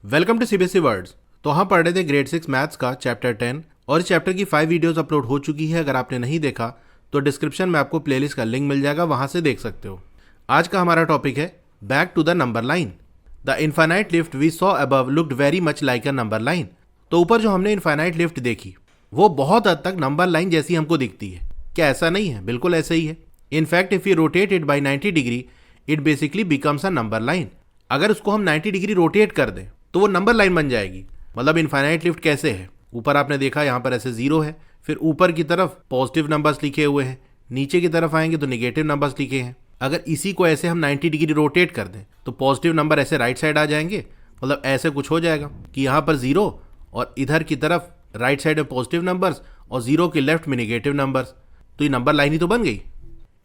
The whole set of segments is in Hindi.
Welcome to CBSE words. तो हम पढ़ रहे थे ग्रेड 6 मैथ्स का चैप्टर 10 और इस चैप्टर की 5 वीडियोस अपलोड हो चुकी है। अगर आपने नहीं देखा तो डिस्क्रिप्शन में आपको प्लेलिस्ट का लिंक मिल जाएगा, वहां से देख सकते हो। आज का हमारा टॉपिक है back to the number line. The infinite lift we saw above looked very much like a number line. तो ऊपर जो हमने इनफाइनाइट लिफ्ट देखी वो बहुत हद तक नंबर लाइन जैसी हमको दिखती है। क्या ऐसा नहीं है? बिल्कुल ऐसा ही है। In fact if you rotate it by 90 degree it basically becomes a number line. अगर उसको हम 90 डिग्री रोटेट कर दें तो वो नंबर लाइन बन जाएगी। मतलब इनफाइनाइट लिफ्ट कैसे है? ऊपर आपने देखा यहाँ पर ऐसे जीरो है, फिर ऊपर की तरफ पॉजिटिव नंबर्स लिखे हुए हैं, नीचे की तरफ आएंगे तो निगेटिव नंबर्स लिखे हैं। अगर इसी को ऐसे हम 90 डिग्री रोटेट कर दें तो पॉजिटिव नंबर ऐसे राइट साइड आ जाएंगे। मतलब ऐसे कुछ हो जाएगा कि यहाँ पर जीरो और इधर की तरफ राइट साइड में पॉजिटिव नंबर्स और जीरो के लेफ्ट में निगेटिव नंबर्स। तो ये नंबर लाइन ही तो बन गई।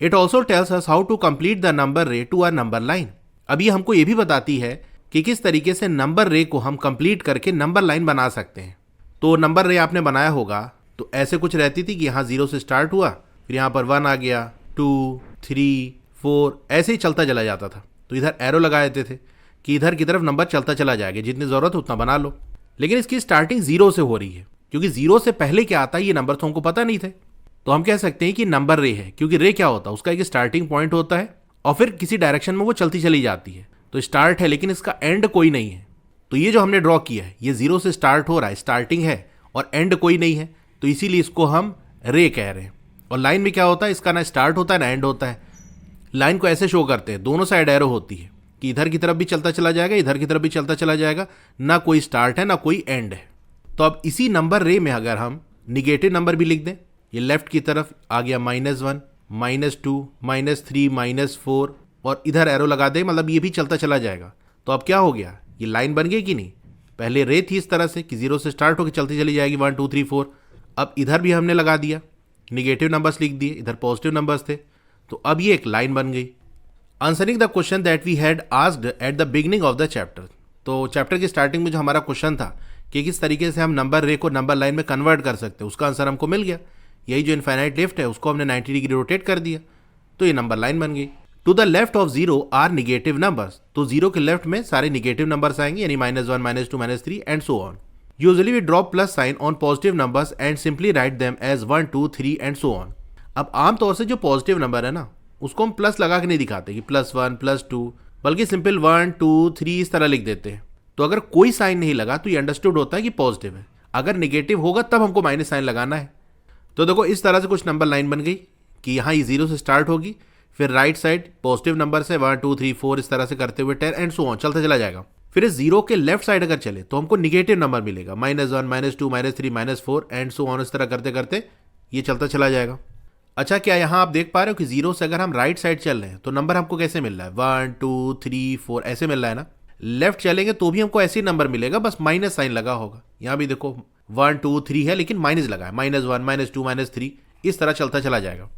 It also tells us how to complete the number ray to a number line. अब ये हमको ये भी बताती है कि किस तरीके से नंबर रे को हम कंप्लीट करके नंबर लाइन बना सकते हैं। तो नंबर रे आपने बनाया होगा तो ऐसे कुछ रहती थी कि यहाँ जीरो से स्टार्ट हुआ, फिर यहाँ पर 1 आ गया, 2, 3, 4 ऐसे ही चलता चला जाता था। तो इधर एरो लगा देते थे कि इधर की तरफ नंबर चलता चला जाएगा, जितनी ज़रूरत है उतना बना लो। लेकिन इसकी स्टार्टिंग जीरो से हो रही है, क्योंकि जीरो से पहले क्या आता है ये नंबर तो हमको पता नहीं थे। तो हम कह सकते हैं कि नंबर रे है, क्योंकि रे क्या होता है? उसका एक स्टार्टिंग पॉइंट होता है और फिर किसी डायरेक्शन में वो चलती चली जाती है। तो स्टार्ट है लेकिन इसका एंड कोई नहीं है। तो ये जो हमने ड्रॉ किया है ये जीरो से स्टार्ट हो रहा है, स्टार्टिंग है और एंड कोई नहीं है, तो इसीलिए इसको हम रे कह रहे हैं। और लाइन में क्या होता है? इसका ना स्टार्ट होता है ना एंड होता है। लाइन को ऐसे शो करते हैं, दोनों साइड एरो होती है कि इधर की तरफ भी चलता चला जाएगा, इधर की तरफ भी चलता चला जाएगा, ना कोई स्टार्ट है ना कोई एंड है। तो अब इसी नंबर रे में अगर हम निगेटिव नंबर भी लिख दें, ये लेफ्ट की तरफ आ गया -1, -2, -3, -4 और इधर एरो लगा दे, मतलब ये भी चलता चला जाएगा। तो अब क्या हो गया? ये लाइन बन गई कि नहीं? पहले रे थी इस तरह से कि जीरो से स्टार्ट होकर चलती चली जाएगी 1, 2, 3, 4। अब इधर भी हमने लगा दिया, निगेटिव नंबर्स लिख दिए, इधर पॉजिटिव नंबर्स थे, तो अब ये एक लाइन बन गई। Answering the question that we had asked at the beginning of the chapter. तो चैप्टर की स्टार्टिंग में जो हमारा क्वेश्चन था कि किस तरीके से हम नंबर रे को नंबर लाइन में कन्वर्ट कर सकते हैं, उसका आंसर हमको मिल गया। यही जो इनफाइनाइट लिफ्ट है उसको हमने 90 डिग्री रोटेट कर दिया, तो ये नंबर लाइन बन गई। To the left of zero are negative numbers. तो जीरो के लेफ्ट में सारे निगेटिव नंबर्स आएंगे, यानी -1, -2, -3 and so on. Usually we drop plus sign on positive numbers and simply write them as 1, 2, 3 and so on. अब आमतौर से जो पॉजिटिव नंबर है ना उसको हम प्लस लगा के नहीं दिखाते कि +1, +2, बल्कि सिंपल 1, 2, 3 इस तरह लिख देते हैं। तो अगर कोई साइन नहीं लगा तो ये अंडरस्टूड होता है कि पॉजिटिव है। अगर निगेटिव होगा तब हमको माइनस साइन लगाना है। तो देखो इस तरह से कुछ नंबर लाइन बन गई कि यहाँ ये जीरो से स्टार्ट होगी, फिर राइट साइड पॉजिटिव नंबर से 1, 2, 3, 4 इस तरह से करते हुए 10 एंड सो ऑन चलता चला जाएगा। फिर इस जीरो के लेफ्ट साइड अगर चले तो हमको निगेटिव नंबर मिलेगा, -1, -2, -3, -4 एंड सो ऑन। इस तरह करते करते ये चलता चला जाएगा। अच्छा, क्या यहाँ आप देख पा रहे हो कि जीरो से अगर हम राइट साइड चल रहे हैं तो नंबर हमको कैसे मिल रहा है? 1, 2, 3, 4 ऐसे मिल रहा है ना। लेफ्ट चलेंगे तो भी हमको ऐसे ही नंबर मिलेगा, बस माइनस साइन लगा होगा। यहाँ भी देखो 1, 2, 3 है लेकिन माइनस लगा है, -1, -2, -3 इस तरह चलता चला जाएगा।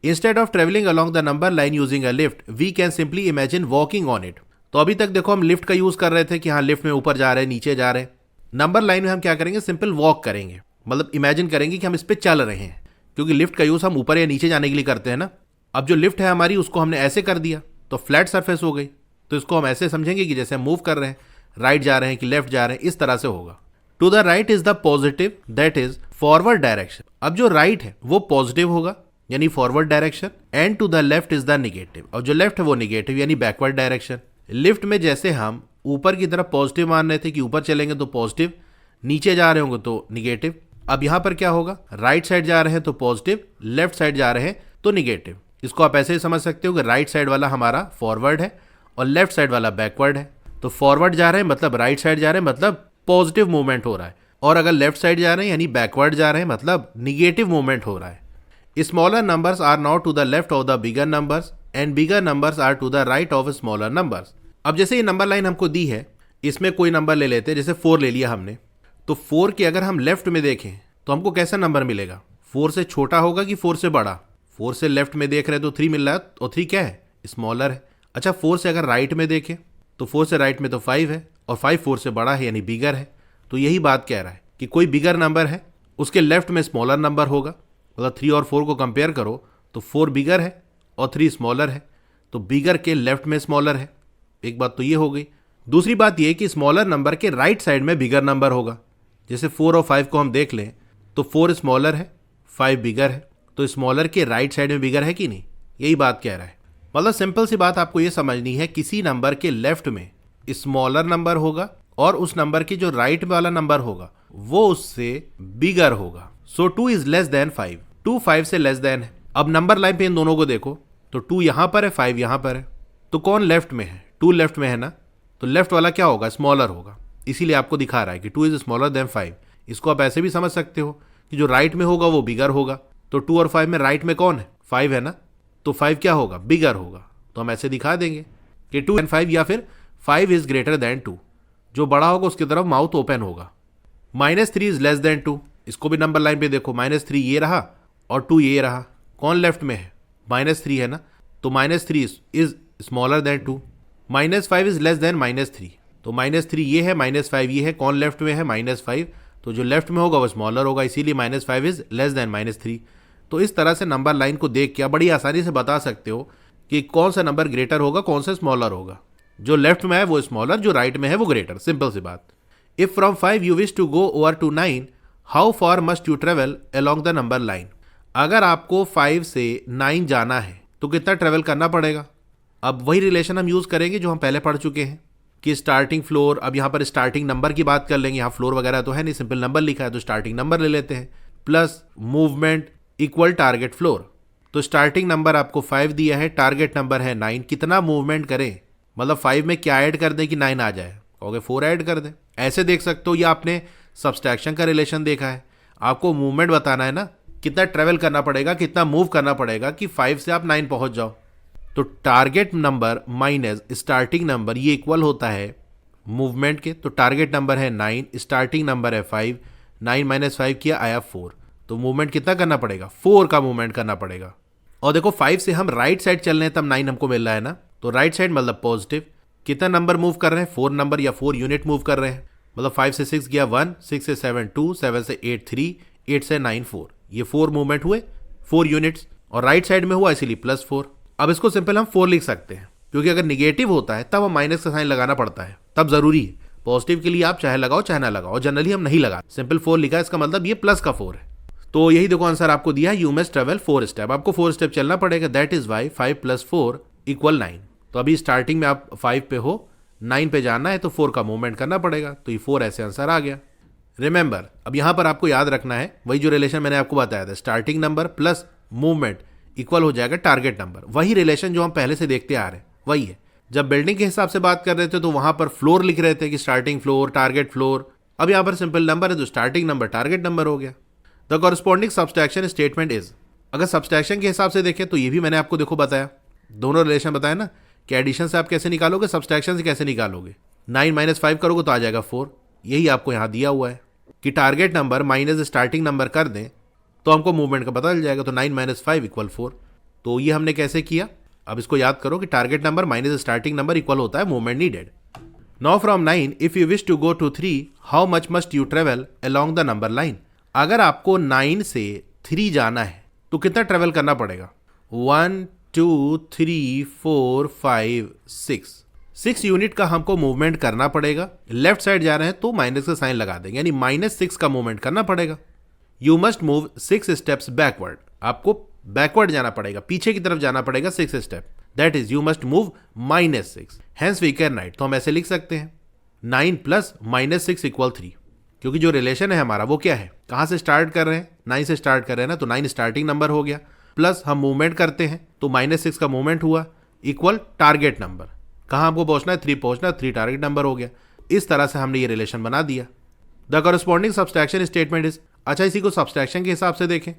Instead of travelling along the number line using a lift we can simply imagine walking on it. तो अभी तक देखो हम लिफ्ट का यूज कर रहे थे कि हाँ लिफ्ट में ऊपर जा रहे हैं, नीचे जा रहे हैं। नंबर लाइन में हम क्या करेंगे? सिंपल वॉक करेंगे, मतलब इमेजिन करेंगे कि हम इस पर चल रहे हैं, क्योंकि लिफ्ट का यूज हम ऊपर या नीचे जाने के लिए करते हैं ना। अब जो लिफ्ट है हमारी उसको हमने ऐसे कर दिया तो फ्लैट सरफेस हो गई। तो इसको हम ऐसे समझेंगे कि जैसे हम मूव कर रहे हैं, राइट जा रहे हैं कि लेफ्ट जा रहे हैं, इस तरह से होगा। To the right is the positive that is forward direction. अब जो राइट है वो पॉजिटिव होगा यानी forward direction, and to the left is the negative. और जो लेफ्ट है वो निगेटिव यानी बैकवर्ड डायरेक्शन। लिफ्ट में जैसे हम ऊपर की तरफ पॉजिटिव मान रहे थे कि ऊपर चलेंगे तो पॉजिटिव, नीचे जा रहे होंगे तो निगेटिव। अब यहां पर क्या होगा? राइट साइड जा रहे हैं तो पॉजिटिव, लेफ्ट साइड जा रहे हैं तो निगेटिव। इसको आप ऐसे ही समझ सकते हो कि राइट साइड वाला हमारा फॉरवर्ड है और लेफ्ट साइड वाला बैकवर्ड है। तो फॉरवर्ड जा रहे हैं मतलब राइट साइड जा रहे हैं, मतलब पॉजिटिव मूवमेंट हो रहा है, और अगर लेफ्ट साइड जा रहे हैं यानी बैकवर्ड जा रहे हैं मतलब निगेटिव मूवमेंट हो रहा है। Smaller numbers are now to the left of the bigger numbers and bigger numbers are to the right of smaller numbers. अब जैसे ये नंबर लाइन हमको दी है, इसमें कोई नंबर ले लेते हैं, जैसे 4 ले लिया हमने, तो 4 के अगर हम लेफ्ट में देखें तो हमको कैसा नंबर मिलेगा? 4 से छोटा होगा कि 4 से बड़ा? 4 से लेफ्ट में देख रहे हैं तो 3 मिल रहा है, और 3 क्या है? स्मॉलर है। अच्छा, 4 से अगर राइट में देखें तो 4 से राइट में तो 5 है, और 5 4 से बड़ा है यानी बिगर है। तो यही बात कह रहा है कि कोई बिगर नंबर है उसके लेफ्ट में स्मॉलर नंबर होगा। मतलब 3 और 4 को कंपेयर करो तो 4 बिगर है और 3 स्मॉलर है, तो बिगर के लेफ्ट में स्मॉलर है। एक बात तो ये हो गई। दूसरी बात यह कि स्मॉलर नंबर के राइट साइड में बिगर नंबर होगा। जैसे 4 और 5 को हम देख लें तो 4 स्मॉलर है, 5 बिगर है, तो स्मॉलर के राइट साइड में बिगर है कि नहीं, यही बात कह रहा है। मतलब सिंपल सी बात आपको ये समझनी है, किसी नंबर के लेफ्ट में स्मॉलर नंबर होगा और उस नंबर की जो राइट वाला नंबर होगा वो उससे बिगर होगा। सो 2 इज लेस देन 5, 2 5 से लेस देन है। अब नंबर लाइन पे इन दोनों को देखो तो 2 यहां पर है, 5 यहां पर है, तो कौन लेफ्ट में है, 2 लेफ्ट में है ना, तो लेफ्ट वाला क्या होगा, स्मॉलर होगा, इसीलिए आपको दिखा रहा है कि 2 इज स्मॉलर देन 5। इसको आप ऐसे भी समझ सकते हो कि जो राइट में होगा वो बिगर होगा, तो 2 और 5 में राइट में कौन है, 5 है ना, तो 5 क्या होगा, बिगर होगा। तो हम ऐसे दिखा देंगे कि 2 एंड 5 या फिर 5 इज ग्रेटर देन 2, जो बड़ा होगा उसकी तरफ माउथ ओपन होगा। -3 इज लेस देन 2, इसको भी नंबर लाइन पे देखो, -3 ये रहा और 2 ये रहा, कौन लेफ्ट में है, -3 है ना, तो -3 is smaller than 2। -5 is less than -3, तो -3 ये है, -5 ये है, कौन लेफ्ट में है, -5, तो जो लेफ्ट में होगा वो स्मॉलर होगा, इसीलिए -5 इज लेस देन -3। तो इस तरह से नंबर लाइन को देख के आप बड़ी आसानी से बता सकते हो कि कौन सा नंबर ग्रेटर होगा, कौन सा स्मॉलर होगा। जो लेफ्ट में है वो स्मॉलर, जो राइट में है वो ग्रेटर, सिंपल सी बात। If from 5 you wish to go over to 9, how far must you travel along the number line. अगर आपको 5 से 9 जाना है तो कितना ट्रेवल करना पड़ेगा। अब वही रिलेशन हम यूज करेंगे जो हम पहले पढ़ चुके हैं कि स्टार्टिंग फ्लोर, अब यहाँ पर स्टार्टिंग नंबर की बात कर लेंगे, यहाँ फ्लोर वगैरह तो है नहीं, सिंपल नंबर लिखा है तो स्टार्टिंग नंबर ले लेते हैं, plus movement equal target floor. तो स्टार्टिंग नंबर आपको 5 दिया है, टारगेट नंबर है 9, कितना मूवमेंट करें, मतलब 5 में क्या ऐड कर दें कि 9 आ जाए, कहोगे 4 ऐड कर दें, ऐसे देख सकते हो। या आपने सब्सट्रैक्शन का रिलेशन देखा है, आपको मूवमेंट बताना है ना, कितना ट्रेवल करना पड़ेगा, कितना मूव करना पड़ेगा कि 5 से आप 9 पहुंच जाओ। तो target number minus starting number ये इक्वल होता है मूवमेंट के। तो टारगेट नंबर है 9, स्टार्टिंग नंबर है 5, 9 - 5 किया आया 4, तो मूवमेंट कितना करना पड़ेगा, 4 का मूवमेंट करना पड़ेगा। और देखो 5 से हम राइट साइड चल रहे हैं तब 9 हमको मिल रहा है ना, तो राइट साइड मतलब पॉजिटिव, कितना नंबर मूव कर रहे हैं, 4 नंबर या 4 यूनिट मूव कर रहे हैं, मतलब 5 से 6 गया 1, 6 से 7 2, 7 से 8 3, 8 से 9 4, ये 4 मूवमेंट हुए, 4 यूनिट्स, और राइट साइड में हुआ इसीलिए +4। अब इसको सिंपल हम 4 लिख सकते हैं, क्योंकि अगर निगेटिव होता है तब हम माइनस का साइन लगाना पड़ता है, तब जरूरी है। पॉजिटिव के लिए आप चाहे लगाओ चाहे ना लगाओ, जनरली हम नहीं लगा, सिंपल 4 लिखा, इसका मतलब ये प्लस का 4 है। तो यही देखो आंसर आपको दिया, यू मस्ट ट्रेवल 4 स्टेप, आपको 4 स्टेप चलना पड़ेगा, दैट इज वाई 5 + 4 = 9। तो अभी स्टार्टिंग में आप 5 पे हो, 9 पे जाना है तो 4 का मूवमेंट करना पड़ेगा, तो ये 4 ऐसे आंसर आ गया। रिमेंबर, अब यहां पर आपको याद रखना है वही जो रिलेशन मैंने आपको बताया था, starting number plus movement equal हो जाएगा टारगेट नंबर, वही रिलेशन जो हम पहले से देखते आ रहे हैं वही है। जब बिल्डिंग के हिसाब से बात कर रहे थे तो वहां पर फ्लोर लिख रहे थे कि स्टार्टिंग फ्लोर, टारगेट फ्लोर, अब यहां पर सिंपल नंबर है तो स्टार्टिंग नंबर टारगेट नंबर हो गया। The corresponding subtraction statement is, अगर सब्सट्रैक्शन के हिसाब से देखें तो ये भी मैंने आपको देखो बताया, दोनों रिलेशन बताया ना कि एडिशन से आप कैसे निकालोगे, सब्सट्रैक्शन से कैसे निकालोगे। 9 - 5 करोगे तो आ जाएगा 4, यही आपको यहाँ दिया हुआ है कि target number minus starting number कर दें तो हमको मूवमेंट का पता चल जाएगा, तो 9 - 5 = 4। तो ये हमने कैसे किया, अब इसको याद करो कि target number minus starting number equal होता है movement needed. Now from 9 if you wish to go to 3 how much must you travel along the number line. अगर आपको 9 से 3 जाना है तो कितना ट्रेवल करना पड़ेगा, 1 2 3 4 5 6 यूनिट का हमको मूवमेंट करना पड़ेगा। लेफ्ट साइड जा रहे हैं तो माइनस का साइन लगा देंगे, यानी -6 का मूवमेंट करना पड़ेगा। You must move 6 steps backward, आपको बैकवर्ड जाना पड़ेगा, पीछे की तरफ जाना पड़ेगा 6 step, that is you must move -6, hence we can write. तो हम ऐसे लिख सकते हैं 9 + -6 = 3, क्योंकि जो रिलेशन है हमारा वो क्या है, कहाँ से स्टार्ट कर रहे हैं, 9 से स्टार्ट कर रहे हैं ना, तो 9 स्टार्टिंग नंबर हो गया, प्लस हम मूवमेंट करते हैं तो -6 का मूवमेंट हुआ इक्वल टारगेट नंबर, कहाँ हमको पहुंचना है, 3 पहुंचना है, 3 टारगेट नंबर हो गया। इस तरह से हमने ये रिलेशन बना दिया। The corresponding subtraction statement is, अच्छा इसी को सब्सट्रैक्शन के हिसाब से देखें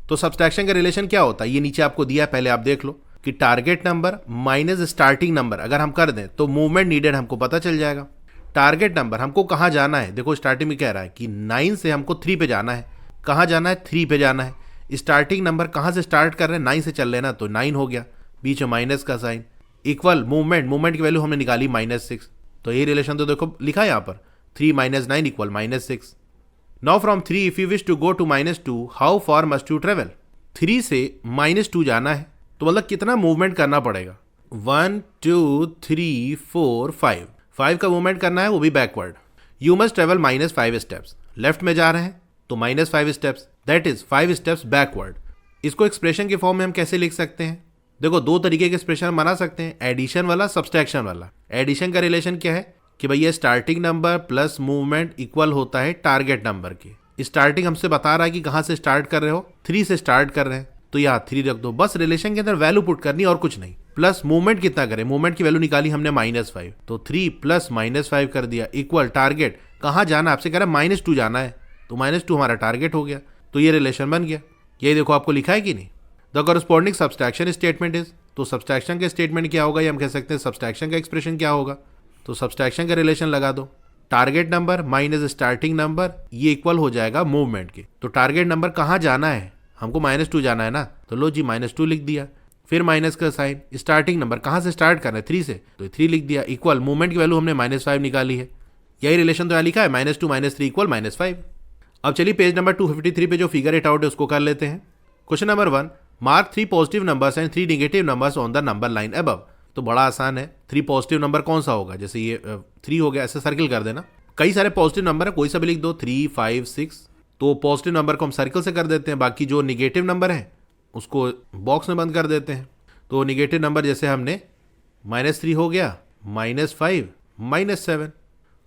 तो सब्सट्रैक्शन का रिलेशन क्या होता है, ये नीचे आपको दिया है, पहले आप देख लो कि target number minus starting number अगर हम कर दें तो मूवमेंट नीडेड हमको पता चल जाएगा। टारगेट नंबर हमको कहाँ जाना है, देखो स्टार्टिंग में कह रहा है कि 9 से हमको 3 पे जाना है, कहाँ जाना है, 3 पे जाना है। स्टार्टिंग नंबर कहाँ से स्टार्ट कर रहे हैं, 9 से चल रहे हैं ना, तो 9 हो गया, बीच में माइनस का साइन इक्वल मूवमेंट की वैल्यू हमने निकाली -6, तो ये रिलेशन तो देखो लिखा है यहाँ पर 3 - 9 = -6। Now from 3 if you wish to go to -2 how far must you travel. 3 से -2 जाना है तो मतलब कितना मूवमेंट करना पड़ेगा, 1 2 3 4 5 5 का मूवमेंट करना है, वो भी backward. You must travel -5 steps, left में जा रहे हैं तो -5 steps, that is 5 steps backward. इसको एक्सप्रेशन के फॉर्म में हम कैसे लिख सकते हैं? देखो, दो तरीके के एक्सप्रेशन बना सकते हैं, एडिशन वाला, सब्सट्रैक्शन वाला। एडिशन का रिलेशन क्या है कि भैया starting number plus movement equal होता है टारगेट नंबर के। स्टार्टिंग हमसे बता रहा है कि कहाँ से स्टार्ट कर रहे हो, 3 से स्टार्ट कर रहे हैं तो यहाँ 3 रख दो, बस रिलेशन के अंदर वैल्यू पुट करनी और कुछ नहीं। प्लस मूवमेंट कितना करें, मूवमेंट की वैल्यू निकाली हमने -5, तो 3 + -5 कर दिया इक्वल टारगेट। कहाँ जाना आपसे कह रहा है -2 जाना है, तो -2 हमारा टारगेट हो गया, तो ये रिलेशन बन गया। ये देखो आपको लिखा है कि नहीं, the corresponding subtraction statement is, तो सब्सट्रैक्शन का स्टेटमेंट क्या होगा, ये हम कह सकते हैं सब्सट्रैक्शन का एक्सप्रेशन क्या होगा। तो सब्सट्रैक्शन का रिलेशन लगा दो, target number minus starting number, ये इक्वल हो जाएगा मूवमेंट के। तो टारगेट नंबर कहाँ जाना है, हमको -2 जाना है ना, तो लो जी -2 लिख दिया, फिर माइनस का साइन। स्टार्टिंग नंबर कहाँ से स्टार्ट करना है, 3 से, तो 3 लिख दिया इक्वल मूवमेंट की वैल्यू हमने -5 निकाली है। यही रिलेशन तो यहाँ लिखा है, -2 - 3 = -5। अब चलिए पेज नंबर 253 पे जो फिगर इट आउट है उसको कर लेते हैं। Question number 1, mark 3 positive numbers and 3 negative numbers on the number line above. तो बड़ा आसान है, 3 पॉजिटिव नंबर कौन सा होगा, जैसे ये 3 हो गया, ऐसे सर्किल कर देना। कई सारे पॉजिटिव नंबर है, कोई सा भी लिख दो, 3, 5, 6, तो पॉजिटिव नंबर को हम सर्किल से कर देते हैं, बाकी जो निगेटिव नंबर है उसको बॉक्स में बंद कर देते हैं। तो निगेटिव नंबर जैसे हमने -3 हो गया, -5, -7।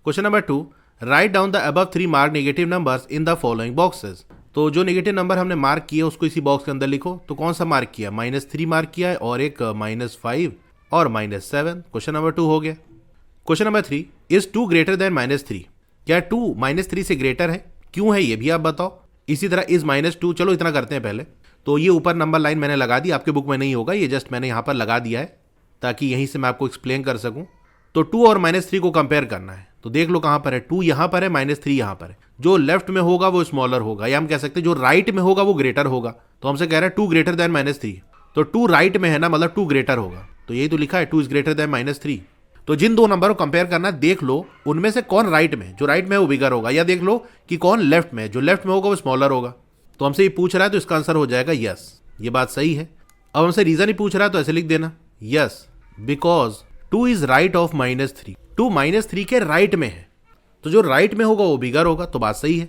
Question number 2, write down the above 3 mark negative numbers in the following boxes. तो जो नेगेटिव नंबर हमने मार्क किए उसको इसी बॉक्स के अंदर लिखो। तो कौन सा मार्क किया, -3 मार्क किया है और एक -5 और -7। क्वेश्चन नंबर 2 हो गया। Question number 3, is 2 greater than -3। क्या 2 -3 से ग्रेटर है, क्यों है ये भी आप बताओ। इसी तरह इज -2, चलो इतना करते हैं पहले। तो ये ऊपर नंबर लाइन मैंने लगा दी, आपके बुक में नहीं होगा, ये जस्ट मैंने यहाँ पर लगा दिया है ताकि यहीं से मैं आपको एक्सप्लेन कर सकूं। तो 2 और -3 को कंपेयर करना है, तो देख लो कहाँ पर है, 2 यहाँ पर है, -3 यहाँ पर है। जो लेफ्ट में होगा वो स्मॉलर होगा, या हम कह सकते हैं जो राइट में होगा वो ग्रेटर होगा। तो हमसे कह रहा है 2 ग्रेटर देन -3, तो 2 राइट में है ना, मतलब 2 ग्रेटर होगा, तो यही तो लिखा है 2 इज ग्रेटर देन -3। तो जिन दो नंबर को कंपेयर करना, देख लो उनमें से कौन राइट में, जो राइट में है वो बिगर होगा, या देख लो कि कौन लेफ्ट में है, जो लेफ्ट में होगा वो स्मॉलर होगा। तो हमसे ये पूछ रहा है तो इसका आंसर हो जाएगा यस, ये बात सही है। अब हमसे रीजन ही पूछ रहा है तो ऐसे लिख देना, yes because 2 is right of -3, 2 -3 के राइट में है, तो जो राइट में होगा वो बिगर होगा, तो बात सही है।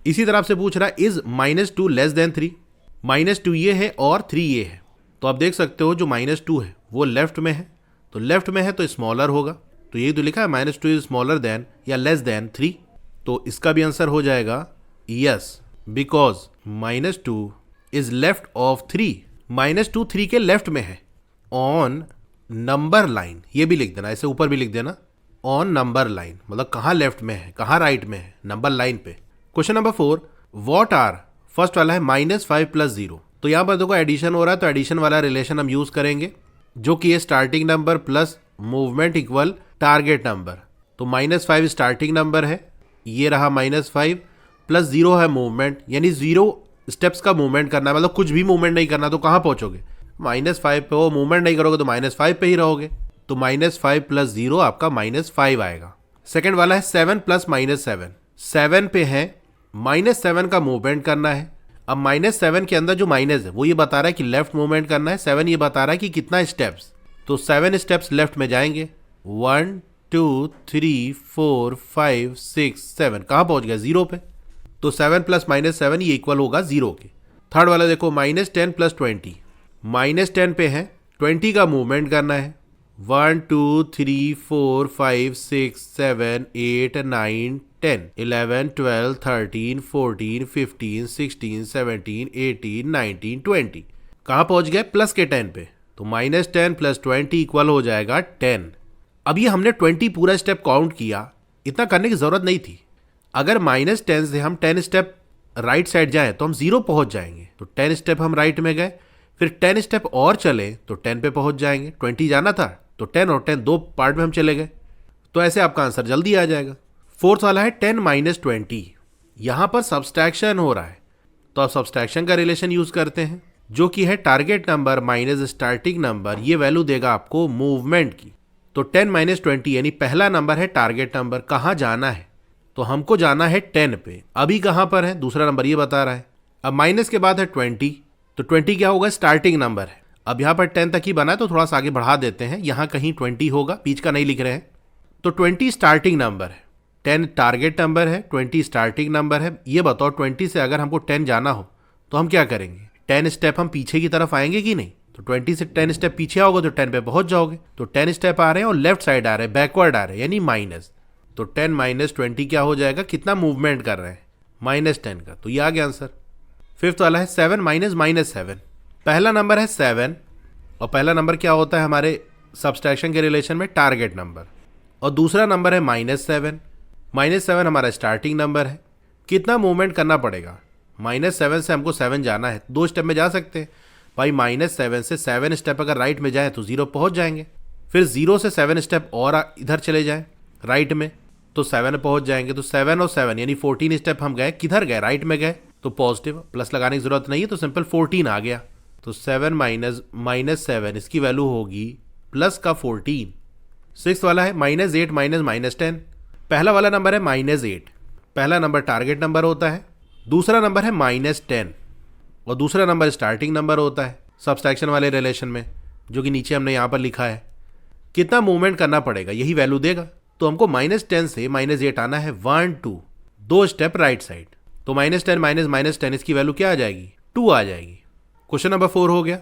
इसी तरह से पूछ रहा है इज -2 लेस देन 3, -2 ये है और 3 ये है, तो आप देख सकते हो जो -2 है वो लेफ्ट में है, तो लेफ्ट में है तो स्मॉलर होगा, तो यही तो लिखा है -2 इज स्मॉलर देन या लेस देन 3, तो इसका भी आंसर हो जाएगा yes because -2 is left of 3, -2 3 के लेफ्ट में है ऑन नंबर लाइन, ये भी लिख देना, ऐसे ऊपर भी लिख देना ऑन नंबर लाइन, मतलब कहाँ लेफ्ट में है कहाँ राइट में है, नंबर लाइन पे। Question number 4, what are, first वाला है -5 + 0, तो यहाँ पर देखो एडिशन हो रहा है, तो एडिशन वाला रिलेशन हम यूज करेंगे जो कि है starting number plus movement equal target number. तो -5 स्टार्टिंग नंबर है, ये रहा -5 + 0 है मूवमेंट, यानी 0 स्टेप्स का मूवमेंट करना है, मतलब कुछ भी मूवमेंट नहीं करना, तो कहाँ पहुंचोगे, -5 पे हो, मूवमेंट नहीं करोगे तो -5 पे ही रहोगे, तो -5 + 0 आपका -5 आएगा। सेकंड वाला है 7 + -7, 7 पे है, -7 का मूवमेंट करना है। अब -7 के अंदर जो माइनस है वो ये बता रहा है कि लेफ्ट मूवमेंट करना है, 7 ये बता रहा है कि कितना स्टेप्स, तो 7 स्टेप्स लेफ्ट में जाएंगे, 1 2 3 4 5 6 7, कहाँ पहुंच गया 0 पे, तो 7 + -7 ये इक्वल होगा 0 के। थर्ड वाला देखो -10 + 20, -10 पे है, 20 का मूवमेंट करना है, 1 2 3 4 5 6 7 8 9 10 11 12 13 14 15 16 17 18 19 20, कहाँ पहुंच गए प्लस के 10 पे, तो -10 + 20 इक्वल हो जाएगा 10। अब ये हमने 20 पूरा स्टेप काउंट किया, इतना करने की जरूरत नहीं थी। अगर -10 से हम 10 स्टेप राइट साइड जाएं तो हम 0 पहुंच जाएंगे, तो 10 स्टेप हम राइट में गए, फिर 10 स्टेप और चले तो 10 पे पहुंच जाएंगे, 20 जाना था तो 10 और 10 दो पार्ट में हम चले गए, तो ऐसे आपका आंसर जल्दी आ जाएगा। फोर्थ वाला है 10 - 20, यहां पर सब्सट्रैक्शन हो रहा है, तो आप सब्सट्रैक्शन का रिलेशन यूज करते हैं जो कि है target number minus starting number, ये वैल्यू देगा आपको मूवमेंट की। तो 10 - 20 यानी पहला नंबर है टारगेट नंबर, कहाँ जाना है, तो हमको जाना है 10 पे, अभी कहाँ पर है दूसरा नंबर ये बता रहा है। अब माइनस के बाद है 20, तो 20 क्या होगा स्टार्टिंग नंबर है, अब यहाँ पर 10 तक ही बना है तो थोड़ा सा आगे बढ़ा देते हैं, यहाँ कहीं 20 होगा, बीच का नहीं लिख रहे हैं, तो 20 स्टार्टिंग नंबर है, 10 टारगेट नंबर है, 20 स्टार्टिंग नंबर है। ये बताओ 20 से अगर हमको 10 जाना हो तो हम क्या करेंगे? 10 स्टेप हम पीछे की तरफ आएंगे कि नहीं? तो 20 से 10 स्टेप पीछे आओगे तो 10 पे पहुंच जाओगे। तो 10 स्टेप आ रहे हैं और लेफ्ट साइड आ रहे हैं, बैकवर्ड आ रहे हैं, यानी माइनस। तो 10 माइनस 20 क्या हो जाएगा? कितना मूवमेंट कर रहे हैं? -10 का। तो ये आ गया आंसर। फिफ्थ वाला है 7 माइनस -7। पहला नंबर है 7 और पहला नंबर क्या होता है हमारे सब्सट्रैक्शन के रिलेशन में? Target number. और दूसरा नंबर है -7। -7 हमारा स्टार्टिंग नंबर है। कितना मूवमेंट करना पड़ेगा? -7 से हमको 7 जाना है, 2 स्टेप में जा सकते हैं भाई। -7 से 7 स्टेप अगर राइट में जाए तो 0 पहुंच जाएंगे। फिर 0 से 7 स्टेप और इधर चले जाएं राइट में तो 7 पहुंच जाएंगे। तो 7 और 7 यानी 14 स्टेप हम गए। किधर गए? राइट में गए। तो पॉजिटिव, प्लस लगाने की जरूरत नहीं है, तो सिंपल 14 आ गया। तो 7 माइनस -7 इसकी वैल्यू होगी प्लस का 14। सिक्स वाला है -8 माइनस -10। पहला वाला नंबर है -8, पहला नंबर टारगेट नंबर होता है। दूसरा नंबर है -10 और दूसरा नंबर स्टार्टिंग नंबर होता है सब्सट्रैक्शन वाले रिलेशन में, जो कि नीचे हमने यहाँ पर लिखा है। कितना मूवमेंट करना पड़ेगा यही वैल्यू देगा। तो हमको -10 से -8 आना है 1 2, 2 स्टेप राइट साइड। तो -10 माइनस -10 इसकी वैल्यू क्या आ जाएगी? 2 आ जाएगी। क्वेश्चन नंबर 4 हो गया।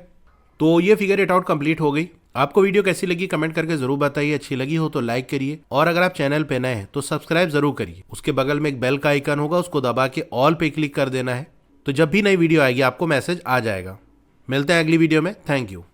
तो ये फिगर इट आउट कंप्लीट हो गई। आपको वीडियो कैसी लगी कमेंट करके जरूर बताइए। अच्छी लगी हो तो लाइक करिए और अगर आप चैनल पे नए हैं तो सब्सक्राइब जरूर करिए। उसके बगल में एक बेल का आइकन होगा, उसको दबा के ऑल पे क्लिक कर देना है। तो जब भी नई वीडियो आएगी आपको मैसेज आ जाएगा। मिलते हैं अगली वीडियो में। Thank you.